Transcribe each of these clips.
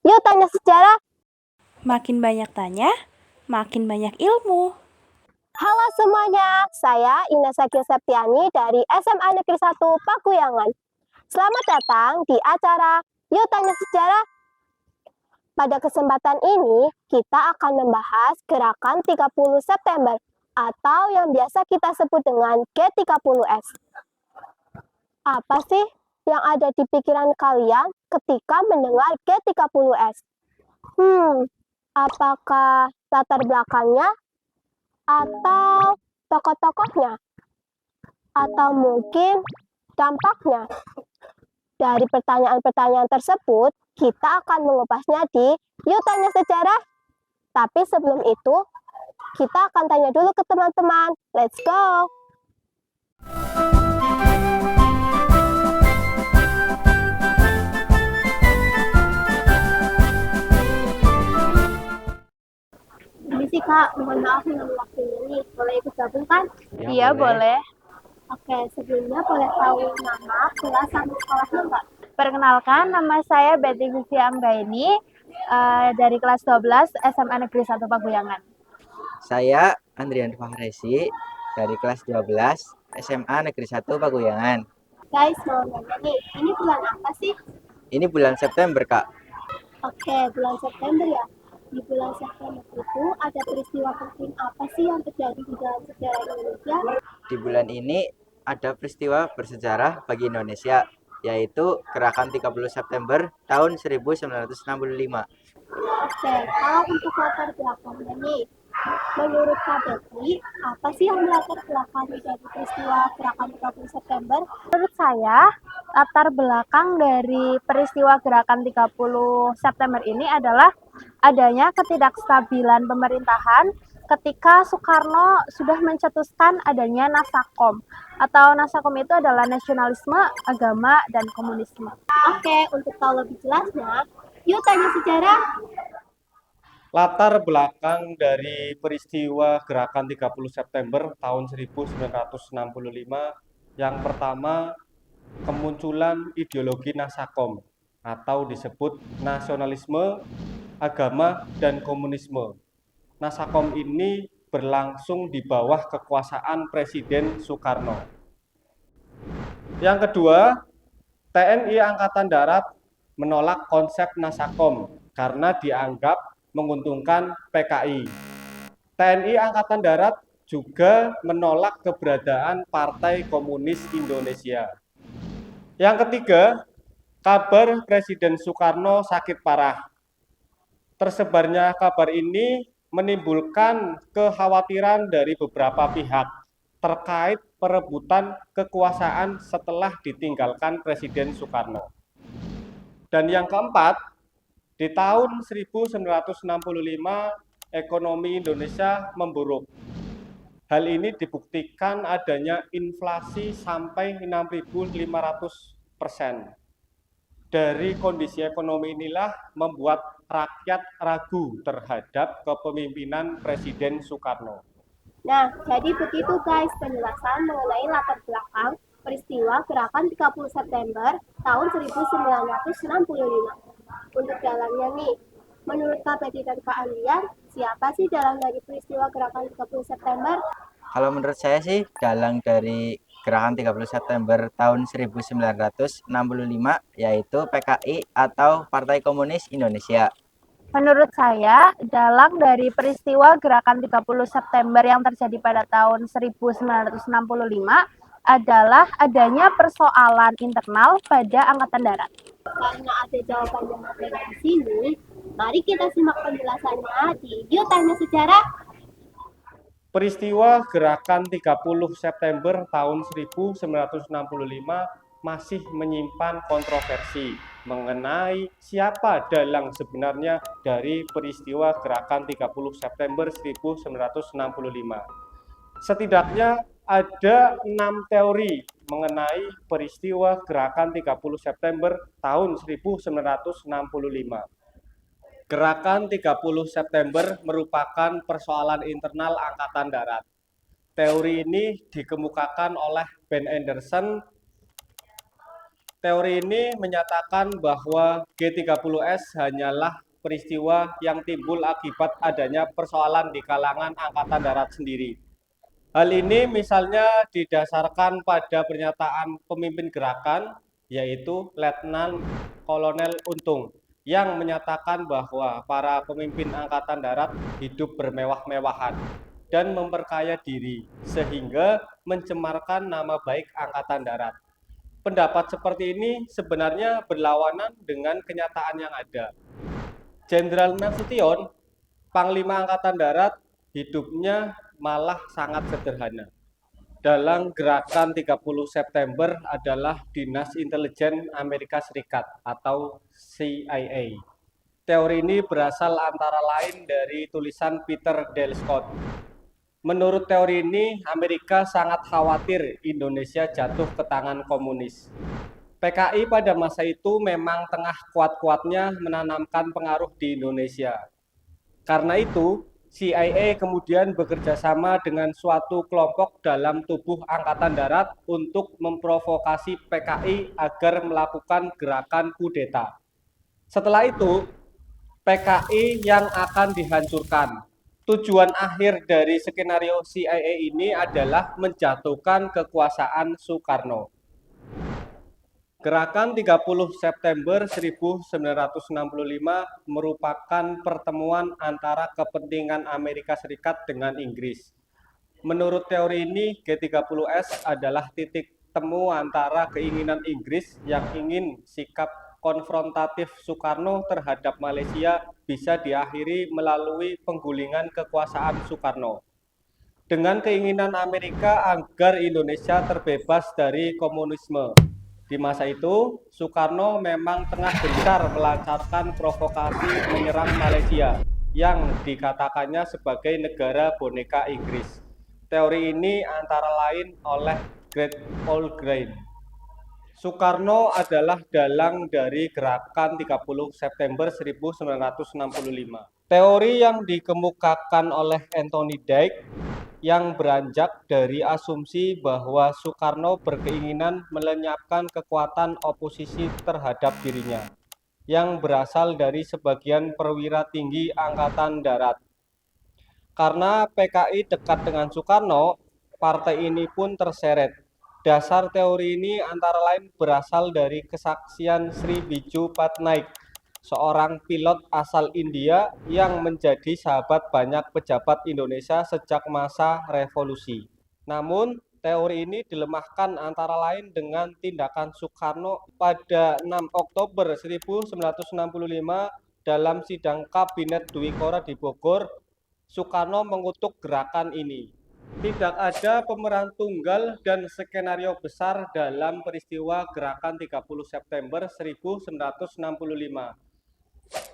Yuk tanya sejarah. Makin banyak tanya, makin banyak ilmu. Halo semuanya, saya Ines Agil Septiani dari SMA Negeri 1 Pakuyangan. Selamat datang di acara Yuk Tanya Sejarah. Pada kesempatan ini, kita akan membahas gerakan 30 September atau yang biasa kita sebut dengan G30S. Apa sih yang ada di pikiran kalian ketika mendengar G30S? Apakah latar belakangnya atau tokoh-tokohnya? Atau mungkin dampaknya? Dari pertanyaan-pertanyaan tersebut, kita akan mengupasnya di Yuk Tanya Sejarah. Tapi sebelum itu, kita akan tanya dulu ke teman-teman. Let's go! Permisi Kak, mohon maaf mengambil waktunya nih. Boleh ikut gabung kan? Iya, boleh. Oke, sebelumnya boleh tahu nama, kelas, sama sekolahnya Mbak? Perkenalkan, nama saya Betty Vivi Anggaini dari kelas 12 SMA Negeri 1 Paguyangan. Saya Andrian Fahresi dari kelas 12 SMA Negeri 1 Paguyangan. Guys, mau nanya nih, ini bulan apa sih? Ini bulan September, Kak. Oke, bulan September ya. Di bulan September itu ada peristiwa penting apa sih yang terjadi di dalam sejarah Indonesia? Di bulan ini ada peristiwa bersejarah bagi Indonesia, yaitu Gerakan 30 September tahun 1965. Oke, kalau untuk latar belakangnya nih, menurut Kak Betty, apa sih yang melatar belakang dari peristiwa Gerakan 30 September? Menurut saya, latar belakang dari peristiwa Gerakan 30 September ini adalah adanya ketidakstabilan pemerintahan ketika Soekarno sudah mencetuskan adanya Nasakom, atau Nasakom itu adalah nasionalisme, agama, dan komunisme. Oke, untuk tahu lebih jelasnya, yuk tanya sejarah. Latar belakang dari peristiwa Gerakan 30 September tahun 1965, yang pertama, kemunculan ideologi Nasakom atau disebut nasionalisme, agama, dan komunisme. Nasakom ini berlangsung di bawah kekuasaan Presiden Soekarno. Yang kedua, TNI Angkatan Darat menolak konsep Nasakom karena dianggap menguntungkan PKI. TNI Angkatan Darat juga menolak keberadaan Partai Komunis Indonesia. Yang ketiga, kabar Presiden Soekarno sakit parah. Tersebarnya kabar ini menimbulkan kekhawatiran dari beberapa pihak terkait perebutan kekuasaan setelah ditinggalkan Presiden Soekarno. Dan yang keempat, di tahun 1965 ekonomi Indonesia memburuk. Hal ini dibuktikan adanya inflasi sampai 6.500%. Dari kondisi ekonomi inilah membuat rakyat ragu terhadap kepemimpinan Presiden Soekarno. Nah, jadi begitu guys penjelasan mengenai latar belakang peristiwa Gerakan 30 September tahun 1965. Untuk dalamnya nih, menurut Kak Betty dan Kak Andrian, siapa sih dalang dari peristiwa Gerakan 30 September? Kalau menurut saya sih, dalang dari Gerakan 30 September tahun 1965 yaitu PKI atau Partai Komunis Indonesia. Menurut saya, dalang dari peristiwa Gerakan 30 September yang terjadi pada tahun 1965 adalah adanya persoalan internal pada Angkatan Darat. Karena ada jawaban yang berbeda di sini, mari kita simak penjelasannya di Yuk Tanya Sejarah. Peristiwa Gerakan 30 September tahun 1965 masih menyimpan kontroversi mengenai siapa dalang sebenarnya dari peristiwa Gerakan 30 September 1965. Setidaknya ada 6 teori mengenai peristiwa Gerakan 30 September tahun 1965. Gerakan 30 September merupakan persoalan internal Angkatan Darat. Teori ini dikemukakan oleh Ben Anderson Teori ini menyatakan bahwa G30S hanyalah peristiwa yang timbul akibat adanya persoalan di kalangan Angkatan Darat sendiri. Hal ini misalnya didasarkan pada pernyataan pemimpin gerakan, yaitu Letnan Kolonel Untung, yang menyatakan bahwa para pemimpin Angkatan Darat hidup bermewah-mewahan dan memperkaya diri, sehingga mencemarkan nama baik Angkatan Darat. Pendapat seperti ini sebenarnya berlawanan dengan kenyataan yang ada. Jenderal Nasution, Panglima Angkatan Darat, hidupnya malah sangat sederhana. Dalam gerakan 30 September adalah Dinas Intelijen Amerika Serikat atau CIA. Teori ini berasal antara lain dari tulisan Peter Dale Scott. Menurut teori ini, Amerika sangat khawatir Indonesia jatuh ke tangan komunis. PKI pada masa itu memang tengah kuat-kuatnya menanamkan pengaruh di Indonesia. Karena itu, CIA kemudian bekerja sama dengan suatu kelompok dalam tubuh Angkatan Darat untuk memprovokasi PKI agar melakukan gerakan kudeta. Setelah itu, PKI yang akan dihancurkan. Tujuan akhir dari skenario CIA ini adalah menjatuhkan kekuasaan Soekarno. Gerakan 30 September 1965 merupakan pertemuan antara kepentingan Amerika Serikat dengan Inggris. Menurut teori ini, G30S adalah titik temu antara keinginan Inggris yang ingin sikap konfrontatif Soekarno terhadap Malaysia bisa diakhiri melalui penggulingan kekuasaan Soekarno, dengan keinginan Amerika agar Indonesia terbebas dari komunisme. Di masa itu, Soekarno memang tengah gencar melancarkan provokasi menyerang Malaysia yang dikatakannya sebagai negara boneka Inggris. Teori ini antara lain oleh Greg Polgrain. Soekarno adalah dalang dari gerakan 30 September 1965. Teori yang dikemukakan oleh Anthony Dike yang beranjak dari asumsi bahwa Soekarno berkeinginan melenyapkan kekuatan oposisi terhadap dirinya, yang berasal dari sebagian perwira tinggi Angkatan Darat. Karena PKI dekat dengan Soekarno, partai ini pun terseret. Dasar teori ini antara lain berasal dari kesaksian Sri Biju Patnaik, seorang pilot asal India yang menjadi sahabat banyak pejabat Indonesia sejak masa revolusi. Namun, teori ini dilemahkan antara lain dengan tindakan Soekarno pada 6 Oktober 1965 dalam sidang Kabinet Dwi Korah di Bogor. Soekarno mengutuk gerakan ini. Tidak ada pemeran tunggal dan skenario besar dalam peristiwa gerakan 30 September 1965.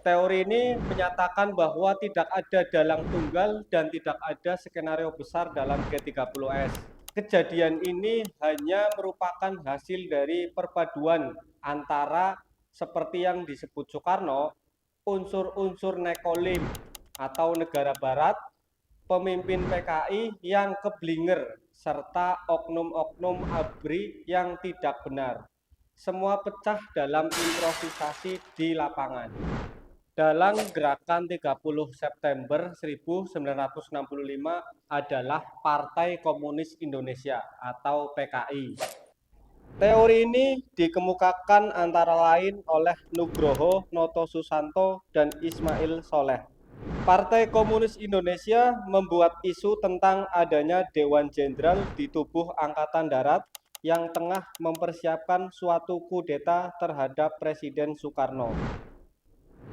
Teori ini menyatakan bahwa tidak ada dalang tunggal dan tidak ada skenario besar dalam G30S. Kejadian ini hanya merupakan hasil dari perpaduan antara, seperti yang disebut Soekarno, unsur-unsur nekolim atau negara barat, pemimpin PKI yang keblinger, serta oknum-oknum ABRI yang tidak benar. Semua pecah dalam improvisasi di lapangan. Dalam gerakan 30 September 1965 adalah Partai Komunis Indonesia atau PKI. Teori ini dikemukakan antara lain oleh Nugroho Notosusanto dan Ismail Soleh. Partai Komunis Indonesia membuat isu tentang adanya Dewan Jenderal di tubuh Angkatan Darat yang tengah mempersiapkan suatu kudeta terhadap Presiden Soekarno.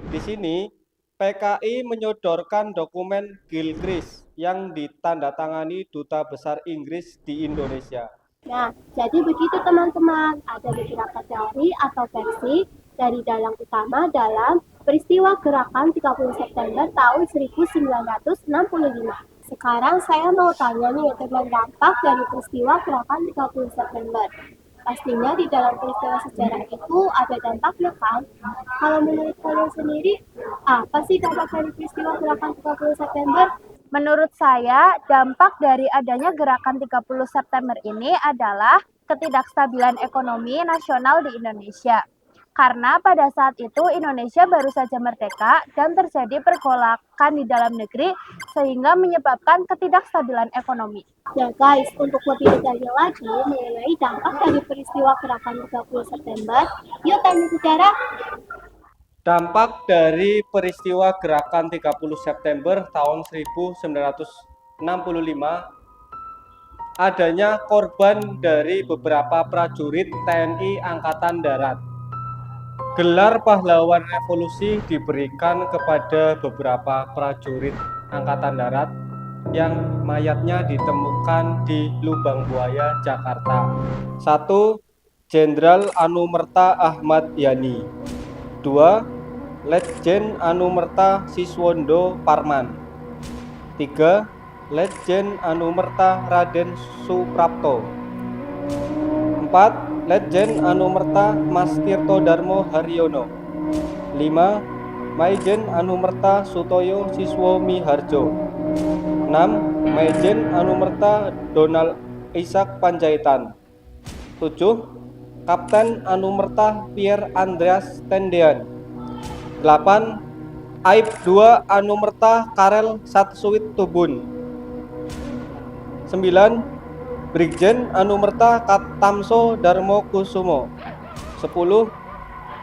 Di sini, PKI menyodorkan dokumen Gilchrist yang ditandatangani Duta Besar Inggris di Indonesia. Nah, jadi begitu teman-teman, ada beberapa teori atau versi dari dalang utama dalam peristiwa gerakan 30 September tahun 1965. Sekarang saya mau tanya nih tentang dampak dari peristiwa gerakan 30 September. Pastinya di dalam peristiwa sejarah itu ada dampaknya kan? Kalau menurut kalian sendiri, apa sih dampak dari peristiwa gerakan 30 September? Menurut saya, dampak dari adanya gerakan 30 September ini adalah ketidakstabilan ekonomi nasional di Indonesia. Karena pada saat itu Indonesia baru saja merdeka dan terjadi pergolakan di dalam negeri sehingga menyebabkan ketidakstabilan ekonomi. Nah guys, untuk lebih detailnya lagi mengenai dampak dari peristiwa gerakan 30 September, yuk tanya sejarah. Dampak dari peristiwa gerakan 30 September tahun 1965, adanya korban dari beberapa prajurit TNI Angkatan Darat. Gelar pahlawan revolusi diberikan kepada beberapa prajurit Angkatan Darat yang mayatnya ditemukan di Lubang Buaya, Jakarta. 1. Jenderal Anumerta Ahmad Yani. 2. Letjen Anumerta Siswondo Parman. 3. Letjen Anumerta Raden Suprapto. 4. Letjen Anumerta Mas Tirto Darmo Haryono. 5. Maijen Anumerta Sutoyo Siswo Miharjo. 6. Maijen Anumerta Donald Ishak Panjaitan. 7. Kapten Anumerta Pierre Andreas Tendean. 8. Aib 2 Anumerta Karel Satsuwit Tubun. 9. Brigjen Anumerta Tamso Darmo Kusumo. 10.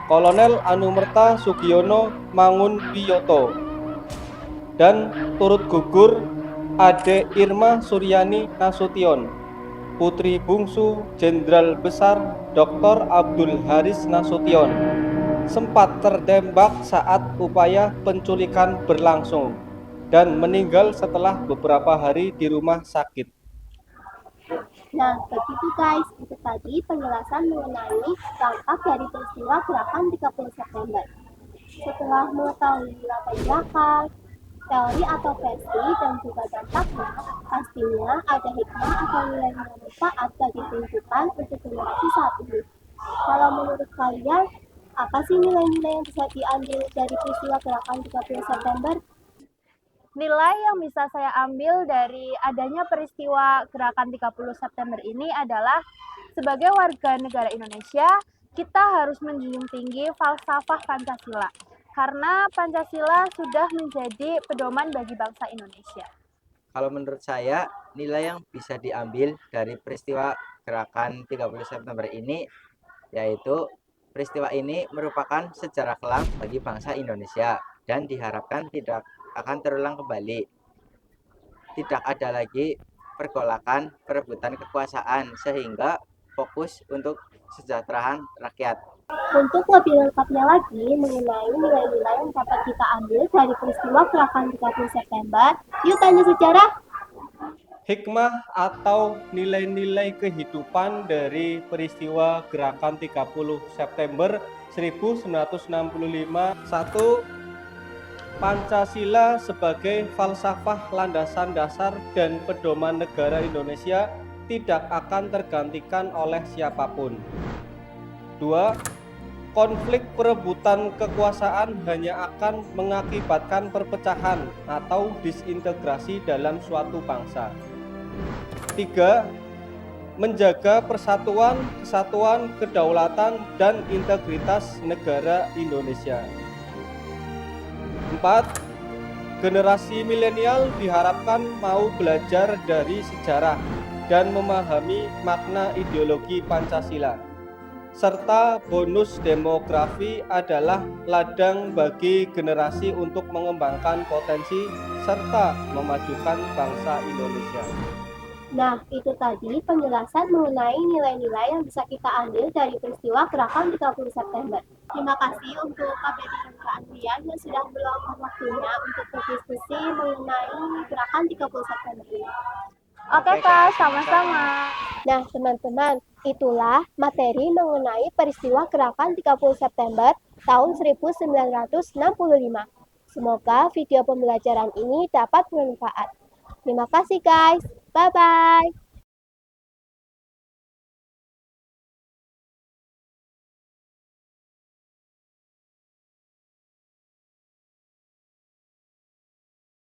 Kolonel Anumerta Sugiono Mangun Wiyoto. Dan turut gugur Ade Irma Suryani Nasution, putri bungsu Jenderal Besar Dr. Abdul Haris Nasution, sempat tertembak saat upaya penculikan berlangsung dan meninggal setelah beberapa hari di rumah sakit. Nah, begitu guys, itu tadi penjelasan mengenai dampak dari peristiwa gerakan 30 September. Setelah mengetahui latar belakang, teori atau versi, dan juga dampaknya, pastinya ada hikmah atau nilai-nilai manfaat bagi kehidupan untuk generasi saat ini. Kalau menurut kalian, apa sih nilai-nilai yang bisa diambil dari peristiwa gerakan 30 September? Nilai yang bisa saya ambil dari adanya peristiwa gerakan 30 September ini adalah sebagai warga negara Indonesia, kita harus menjunjung tinggi falsafah Pancasila. Karena Pancasila sudah menjadi pedoman bagi bangsa Indonesia. Kalau menurut saya, nilai yang bisa diambil dari peristiwa gerakan 30 September ini yaitu peristiwa ini merupakan sejarah kelam bagi bangsa Indonesia dan diharapkan tidak akan terulang kembali. Tidak ada lagi pergolakan perebutan kekuasaan sehingga fokus untuk kesejahteraan rakyat. Untuk lebih lengkapnya lagi mengenai nilai-nilai yang dapat kita ambil dari peristiwa gerakan 30 September, yuk tanya sejarah. Hikmah atau nilai-nilai kehidupan dari peristiwa gerakan 30 September 1965. 1. Pancasila sebagai falsafah landasan dasar dan pedoman negara Indonesia tidak akan tergantikan oleh siapapun. 2. Konflik perebutan kekuasaan hanya akan mengakibatkan perpecahan atau disintegrasi dalam suatu bangsa. 3. Menjaga persatuan, kesatuan, kedaulatan, dan integritas negara Indonesia. 4. Generasi milenial diharapkan mau belajar dari sejarah dan memahami makna ideologi Pancasila. Serta bonus demografi adalah ladang bagi generasi untuk mengembangkan potensi serta memajukan bangsa Indonesia. Nah, itu tadi penjelasan mengenai nilai-nilai yang bisa kita ambil dari peristiwa gerakan 30 September. Terima kasih untuk KBRI dan Andrian yang sudah meluangkan waktunya untuk berdiskusi mengenai gerakan 30 September ini. Oke Kak, sama-sama. Nah, teman-teman, itulah materi mengenai peristiwa gerakan 30 September tahun 1965. Semoga video pembelajaran ini dapat bermanfaat. Terima kasih guys. Bye-bye.